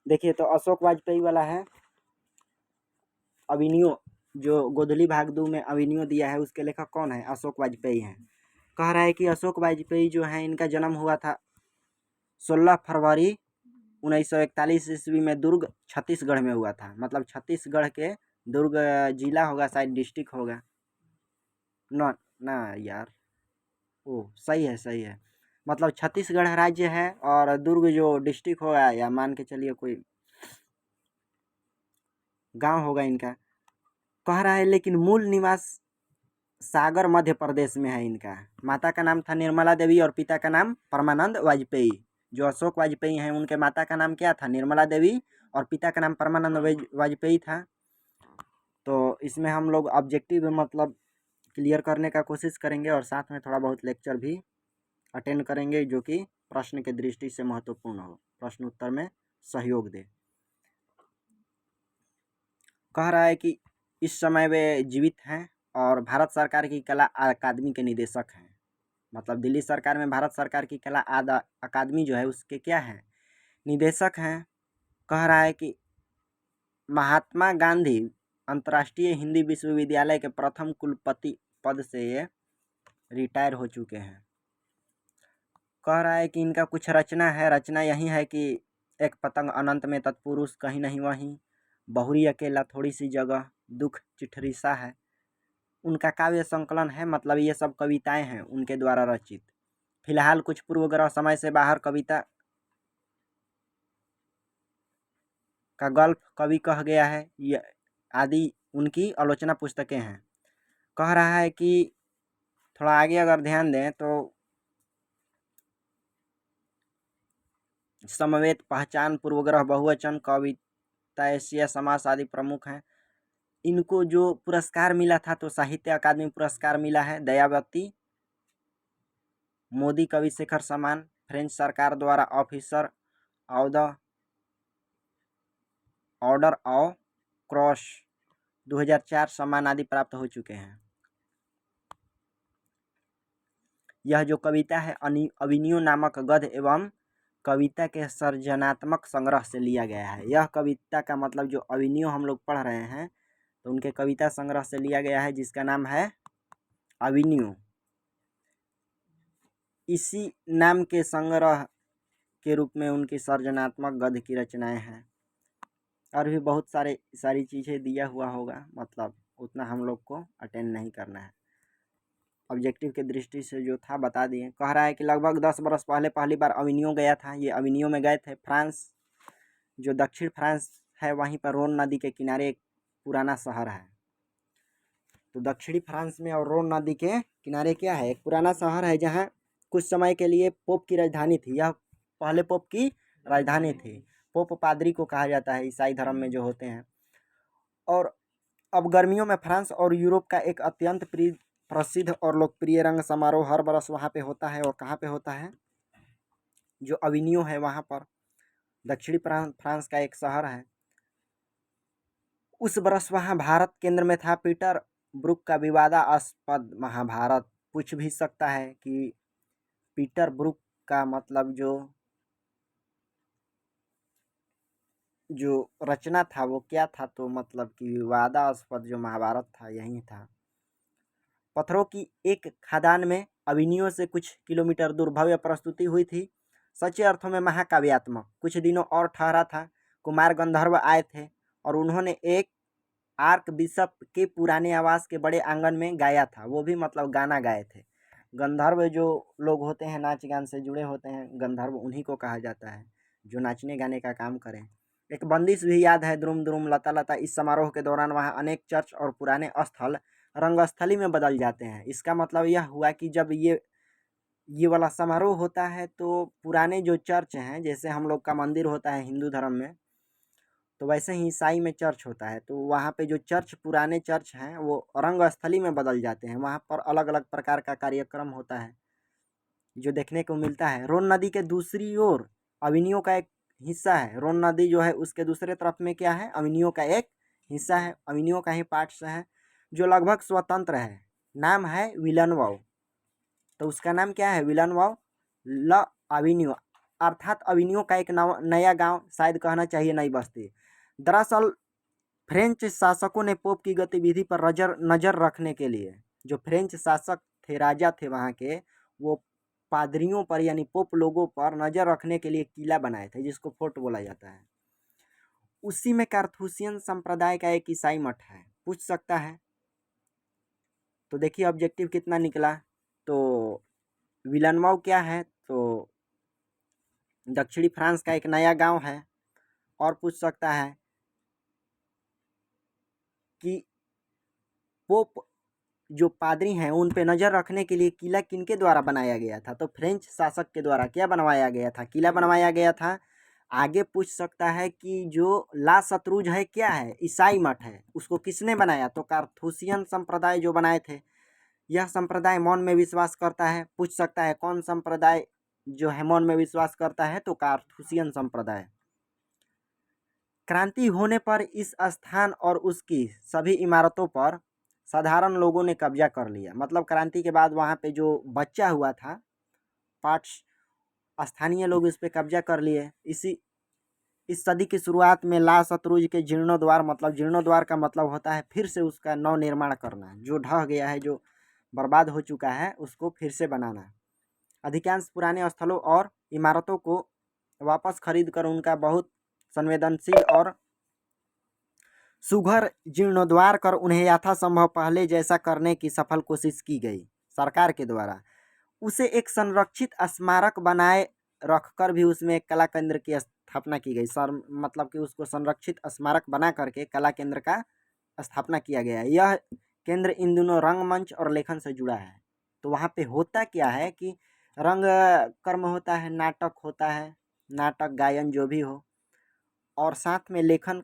देखिए तो अशोक वाजपेयी वाला है अविनियो, जो गोधली भाग 2 में अविनियो दिया है उसके लेखक कौन है? अशोक वाजपेयी हैं। कह रहा है कि अशोक वाजपेयी जो है इनका जन्म हुआ था 16 फरवरी 1941 ईस्वी में दुर्ग छत्तीसगढ़ में हुआ था। मतलब छत्तीसगढ़ के दुर्ग जिला होगा शायद, डिस्ट्रिक्ट होगा ना ना यार। ओ सही है सही है। मतलब छत्तीसगढ़ राज्य है और दुर्ग जो डिस्ट्रिक्ट होगा या मान के चलिए कोई गांव होगा इनका। कह रहा है लेकिन मूल निवास सागर मध्य प्रदेश में है इनका। माता का नाम था निर्मला देवी और पिता का नाम परमानंद वाजपेयी। जो अशोक वाजपेयी हैं उनके माता का नाम क्या था? निर्मला देवी और पिता का नाम परमानंद वाजपेयी था। तो इसमें हम लोग ऑब्जेक्टिव मतलब क्लियर करने का कोशिश करेंगे और साथ में थोड़ा बहुत लेक्चर भी अटेंड करेंगे जो कि प्रश्न के दृष्टि से महत्वपूर्ण हो, प्रश्न उत्तर में सहयोग दे। कह रहा है कि इस समय वे जीवित हैं और भारत सरकार की कला अकादमी के निदेशक हैं। मतलब दिल्ली सरकार में भारत सरकार की कला अकादमी जो है उसके क्या हैं? निदेशक हैं। कह रहा है कि महात्मा गांधी अंतर्राष्ट्रीय हिंदी विश्वविद्यालय के प्रथम कुलपति पद से ये रिटायर हो चुके हैं। कह रहा है कि इनका कुछ रचना है, रचना यही है कि एक पतंग अनंत में तत्पुरुष कहीं नहीं वहीं, बहुरी अकेला थोड़ी सी जगह, दुख चिट्ठी सा है। उनका काव्य संकलन है। मतलब ये सब कविताएं हैं उनके द्वारा रचित। फिलहाल कुछ पूर्वग्रह समय से बाहर कविता का गल्फ कवि कह गया है, ये आदि उनकी आलोचना पुस्तकें हैं। कह रहा है कि थोड़ा आगे अगर ध्यान दें तो समवेत, पहचान, पूर्वग्रह, बहुवचन, कविता, एशिया समास आदि प्रमुख हैं। इनको जो पुरस्कार मिला था तो साहित्य अकादमी पुरस्कार मिला है, दयावती, मोदी कवि शेखर सम्मान, फ्रेंच सरकार द्वारा officer of the order of cross 2004 सम्मान आदि प्राप्त हो चुके हैं। यह जो कविता है अविनियो नामक गद्य एवं कविता के सर्जनात्मक संग्रह से लिया गया है। यह कविता का मतलब जो अविनियो हम लोग पढ़ रहे हैं तो उनके कविता संग्रह से लिया गया है जिसका नाम है अविनियो। इसी नाम के संग्रह के रूप में उनकी सर्जनात्मक गद्य की रचनाएं हैं। और भी बहुत सारी चीज़ें दिया हुआ होगा, मतलब उतना हम लोग को अटेंड नहीं करना है। ऑब्जेक्टिव के दृष्टि से जो था बता दिए। कह रहा है कि लगभग 10 बरस पहले पहली बार अविनियो गया था। ये अविनियो में गए थे। फ्रांस, जो दक्षिण फ्रांस है वहीं पर रोन नदी के किनारे एक पुराना शहर है। तो दक्षिणी फ्रांस में और रोन नदी के किनारे क्या है? एक पुराना शहर है जहाँ कुछ समय के लिए पोप की राजधानी थी। यह पहले पोप की राजधानी थी। पोप पादरी को कहा जाता है ईसाई धर्म में जो होते हैं। और अब गर्मियों में फ्रांस और यूरोप का एक अत्यंत प्रसिद्ध और लोकप्रिय रंग समारोह हर बरस वहाँ पे होता है। और कहाँ पे होता है? जो अविनियो है वहाँ पर, दक्षिणी फ्रांस का एक शहर है। उस बरस वहाँ भारत केंद्र में था। पीटर ब्रुक का विवादास्पद महाभारत। पूछ भी सकता है कि पीटर ब्रुक का मतलब जो रचना था वो क्या था? तो मतलब कि विवादास्पद जो महाभारत था यही था। पत्थरों की एक खदान में अविनियो से कुछ किलोमीटर दूर भव्य प्रस्तुति हुई थी। सच्चे अर्थों में महाकाव्यात्मक। कुछ दिनों और ठहरा था। कुमार गंधर्व आए थे और उन्होंने एक आर्क बिशप के पुराने आवास के बड़े आंगन में गाया था। वो भी मतलब गाना गाए थे। गंधर्व जो लोग होते हैं नाच गान से जुड़े होते हैं, गंधर्व उन्हीं को कहा जाता है जो नाचने गाने का काम करें। एक बंदिश भी याद है, द्रुम द्रुम लता लता। इस समारोह के दौरान वहाँ अनेक चर्च और पुराने स्थल रंगस्थली में बदल जाते हैं। इसका मतलब यह हुआ कि जब ये वाला समारोह होता है तो पुराने जो चर्च हैं, जैसे हम लोग का मंदिर होता है हिंदू धर्म में, तो वैसे ही ईसाई में चर्च होता है। तो वहाँ पे जो पुराने चर्च हैं वो रंगस्थली में बदल जाते हैं। वहाँ पर अलग अलग प्रकार का कार्यक्रम होता है जो देखने को मिलता है। रोन नदी के दूसरी ओर अविनियो का एक हिस्सा है। रोन नदी जो है उसके दूसरे तरफ में क्या है? अविनियो का एक हिस्सा है, अविनियो का ही पार्ट्स है जो लगभग स्वतंत्र है। नाम है विलनवाव। तो उसका नाम क्या है? विलनवाव ल अविनियो। अर्थात अविनियों का एक नया गांव, शायद कहना चाहिए नई बस्ती। दरअसल फ्रेंच शासकों ने पोप की गतिविधि पर नजर रखने के लिए, जो फ्रेंच शासक थे, राजा थे वहाँ के, वो पादरियों पर यानी पोप लोगों पर नजर रखने के लिए किला बनाए थे, जिसको फोर्ट बोला जाता है। उसी में कार्थूसियन संप्रदाय का एक ईसाई मठ है। पूछ सकता है, तो देखिए ऑब्जेक्टिव कितना निकला। तो विलनवाउ क्या है, तो दक्षिणी फ्रांस का एक नया गांव है। और पूछ सकता है कि पोप जो पादरी हैं उन पे नज़र रखने के लिए किला किनके द्वारा बनाया गया था, तो फ्रेंच शासक के द्वारा क्या बनवाया गया था, किला बनवाया गया था। आगे पूछ सकता है कि जो ला सतरूज है क्या है, ईसाई मठ है, उसको किसने बनाया, तो कार्थूसियन संप्रदाय जो बनाए थे। यह संप्रदाय मौन में विश्वास करता है। पूछ सकता है कौन संप्रदाय जो है मौन में विश्वास करता है, तो कार्थूसियन संप्रदाय। क्रांति होने पर इस स्थान और उसकी सभी इमारतों पर साधारण लोगों ने कब्जा कर लिया। मतलब क्रांति के बाद वहाँ पे जो बचा हुआ था पार्ट्स, स्थानीय लोग इस पे कब्जा कर लिए। इस सदी की शुरुआत में ला सतरूज के जीर्णोद्वार, मतलब जीर्णोद्वार का मतलब होता है फिर से उसका नव निर्माण करना, जो ढह गया है, जो बर्बाद हो चुका है, उसको फिर से बनाना। अधिकांश पुराने स्थलों और इमारतों को वापस खरीद कर उनका बहुत संवेदनशील और सुघर जीर्णोद्वार कर उन्हें यथासंभव पहले जैसा करने की सफल कोशिश की गई सरकार के द्वारा। उसे एक संरक्षित स्मारक बनाए रखकर भी उसमें एक कला केंद्र की स्थापना की गई। मतलब कि उसको संरक्षित स्मारक बना करके कला केंद्र का स्थापना किया गया। यह केंद्र इन दिनों रंगमंच और लेखन से जुड़ा है। तो वहाँ पे होता क्या है कि रंग कर्म होता है, नाटक होता है, नाटक गायन जो भी हो, और साथ में लेखन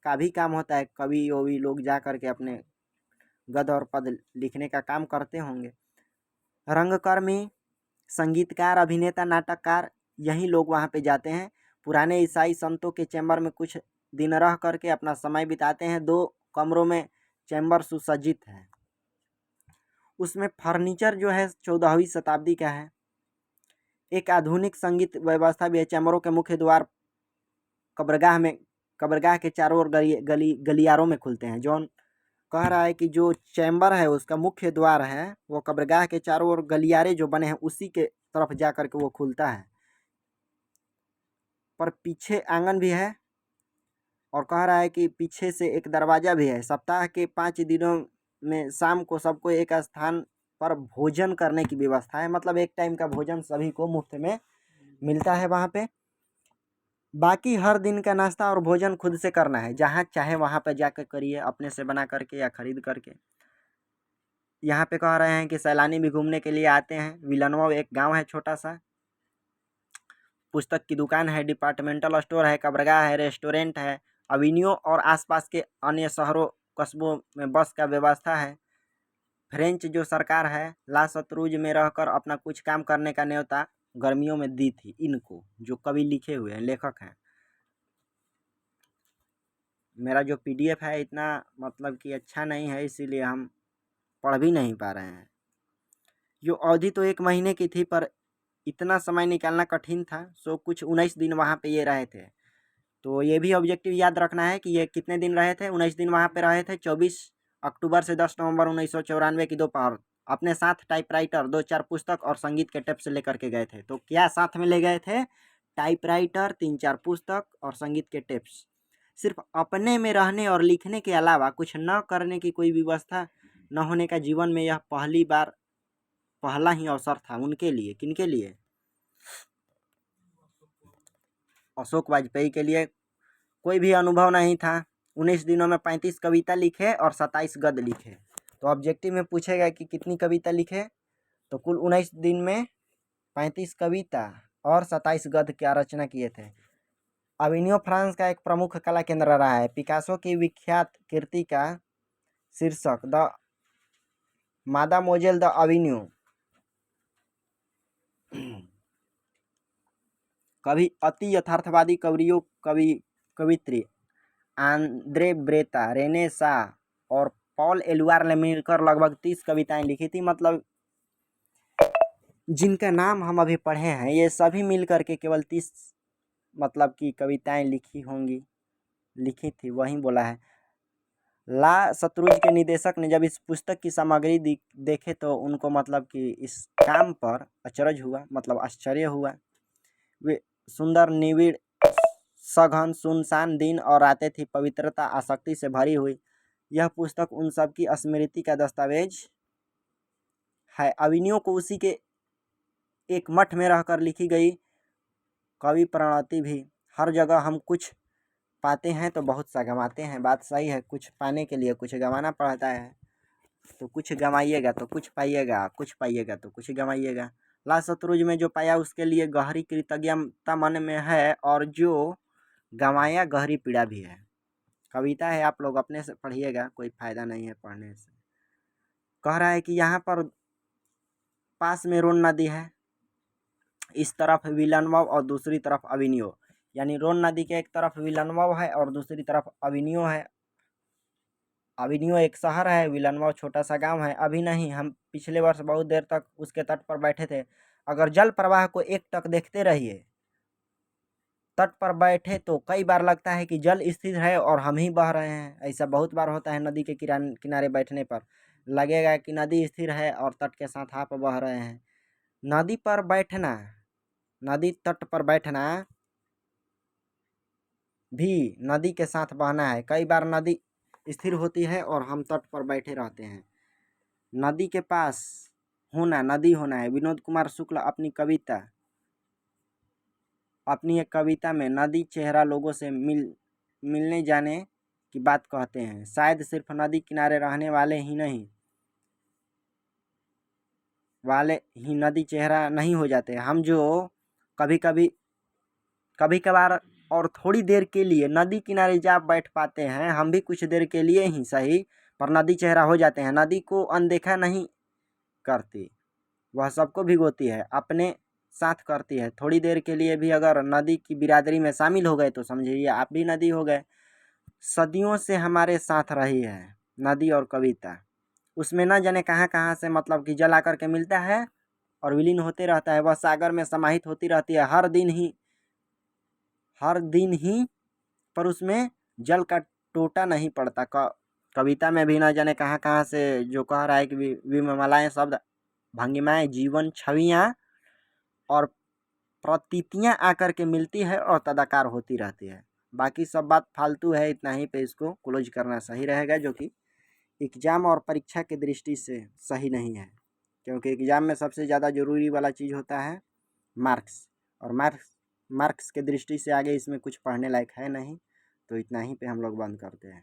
का भी काम होता है। कवि ववि लोग जा करके अपने गद और पद लिखने का काम करते होंगे। रंगकर्मी, संगीतकार, अभिनेता, नाटककार, यही लोग वहाँ पे जाते हैं। पुराने ईसाई संतों के चैम्बर में कुछ दिन रह करके अपना समय बिताते हैं। 2 कमरों में चैम्बर सुसज्जित है। उसमें फर्नीचर जो है 14वीं शताब्दी का है। एक आधुनिक संगीत व्यवस्था भी है। चैम्बरों के मुख्य द्वार कब्रगाह के चारों ओर गलियारों में खुलते हैं। जॉन कह रहा है कि जो चैम्बर है उसका मुख्य द्वार है वो कब्रगाह के चारों ओर गलियारे जो बने हैं उसी के तरफ जा करके वो खुलता है। पर पीछे आंगन भी है, और कह रहा है कि पीछे से एक दरवाजा भी है। सप्ताह के 5 दिनों में शाम को सबको एक स्थान पर भोजन करने की व्यवस्था है। मतलब एक टाइम का भोजन सभी को मुफ्त में मिलता है वहाँ पे। बाकी हर दिन का नाश्ता और भोजन खुद से करना है, जहाँ चाहे वहाँ पे जाकर करिए, अपने से बना करके या खरीद करके। यहाँ पे कह रहे हैं कि सैलानी भी घूमने के लिए आते हैं। विलनवा एक गांव है छोटा सा। पुस्तक की दुकान है, डिपार्टमेंटल स्टोर है, कब्रगाह है, रेस्टोरेंट है। अविनियो और आसपास के अन्य शहरों कस्बों में बस का व्यवस्था है। फ्रेंच जो सरकार है ला सतरूज में रहकर अपना कुछ काम करने का न्योता गर्मियों में दी थी इनको, जो कवि लिखे हुए हैं, लेखक हैं। मेरा जो PDF है इतना मतलब कि अच्छा नहीं है, इसीलिए हम पढ़ भी नहीं पा रहे हैं। जो अवधि तो 1 महीने की थी, पर इतना समय निकालना कठिन था, सो कुछ 19 दिन वहाँ पे ये रहे थे। तो ये भी ऑब्जेक्टिव याद रखना है कि ये कितने दिन रहे थे। 19 दिन वहाँ पे रहे थे। 24 अक्टूबर से 10 नवंबर 1994 की दोपहर अपने साथ टाइपराइटर, 2-4 पुस्तक और संगीत के टेप्स लेकर के गए थे। तो क्या साथ में ले गए थे? टाइपराइटर, 3-4 पुस्तक और संगीत के टेप्स। सिर्फ अपने में रहने और लिखने के अलावा कुछ न करने की कोई व्यवस्था न होने का जीवन में यह पहला ही अवसर था उनके लिए। किनके लिए? अशोक वाजपेयी के लिए। कोई भी अनुभव नहीं था। 19 दिनों में 35 कविता लिखे और 27 गद्य लिखे। तो ऑब्जेक्टिव में पूछेगा कि कितनी कविता लिखे, तो कुल 19 दिन में 35 कविता और 27 गद्य क्या रचना किए थे। अविनियो फ्रांस का एक प्रमुख कला केंद्र रहा है। पिकासो की विख्यात कृति का शीर्षक द मादामोजेल द अविनियो। कभी अति यथार्थवादी कवित्री आंद्रे ब्रेता, रेने शाह और पॉल एलुआर ने मिलकर लगभग 30 कविताएं लिखी थी। मतलब जिनका नाम हम अभी पढ़े हैं ये सभी मिल करके केवल 30 मतलब की कविताएं लिखी थी, वही बोला है। ला शत्रुंज के निदेशक ने जब इस पुस्तक की सामग्री देखे तो उनको मतलब कि इस काम पर अचरज हुआ, मतलब आश्चर्य हुआ। वे सुंदर, निविड़, सघन, सुनसान दिन और रातें थी, पवित्रता, आसक्ति से भरी हुई। यह पुस्तक उन सब की स्मृति का दस्तावेज है। अविनियों को उसी के एक मठ में रहकर लिखी गई कवि प्रणति भी। हर जगह हम कुछ पाते हैं तो बहुत सा गंवाते हैं। बात सही है, कुछ पाने के लिए कुछ गंवाना पड़ता है। तो कुछ गंवाइएगा तो कुछ पाइएगा, कुछ पाइएगा तो कुछ गंवाइएगा। ला शत्रुंज में जो पाया उसके लिए गहरी कृतज्ञता मन में है, और जो गंवाया गहरी पीड़ा भी है। कविता है, आप लोग अपने से पढ़िएगा, कोई फायदा नहीं है पढ़ने से। कह रहा है कि यहाँ पर पास में रोन नदी है, इस तरफ विलनवाव और दूसरी तरफ अविनियो। यानी रोन नदी के एक तरफ विलनवाव है और दूसरी तरफ अविनियो है। अविनियो एक शहर है, विलनवाव छोटा सा गांव है। अभी नहीं, हम पिछले वर्ष बहुत देर तक उसके तट पर बैठे थे। अगर जल प्रवाह को एक टक देखते रहिए, तट पर बैठे तो कई बार लगता है कि जल स्थिर है और हम ही बह रहे हैं। ऐसा बहुत बार होता है, नदी के किनारे बैठने पर लगेगा कि नदी स्थिर है और तट के साथ आप बह रहे हैं। नदी पर बैठना, नदी तट पर बैठना भी नदी के साथ बहना है। कई बार नदी स्थिर होती है और हम तट पर बैठे रहते हैं। नदी के पास होना नदी होना है। विनोद कुमार शुक्ल अपनी एक कविता में नदी चेहरा लोगों से मिलने जाने की बात कहते हैं। शायद सिर्फ नदी किनारे रहने वाले ही नदी चेहरा नहीं हो जाते। हम जो कभी कभार और थोड़ी देर के लिए नदी किनारे जा बैठ पाते हैं, हम भी कुछ देर के लिए ही सही पर नदी चेहरा हो जाते हैं। नदी को अनदेखा नहीं करती, वह सबको भिगोती है, अपने साथ करती है। थोड़ी देर के लिए भी अगर नदी की बिरादरी में शामिल हो गए तो समझिए आप भी नदी हो गए। सदियों से हमारे साथ रही है नदी और कविता। उसमें न जाने कहाँ कहाँ से मतलब कि जल आकर के मिलता है और विलीन होते रहता है। वह सागर में समाहित होती रहती है हर दिन ही, पर उसमें जल का टोटा नहीं पड़ता। कविता में भी न जाने कहाँ कहाँ से जो कह रहा है कि विमलाएं शब्द, भंगिमाएं, जीवन, छवियाँ और प्रतीतियां आकर के मिलती है और तदाकार होती रहती है। बाकी सब बात फालतू है, इतना ही पे इसको क्लोज करना सही रहेगा, जो कि एग्जाम और परीक्षा की दृष्टि से सही नहीं है। क्योंकि एग्जाम में सबसे ज़्यादा ज़रूरी वाला चीज़ होता है मार्क्स, और मार्क्स के दृष्टि से आगे इसमें कुछ पढ़ने लायक है नहीं। तो इतना ही पे हम लोग बंद करते हैं।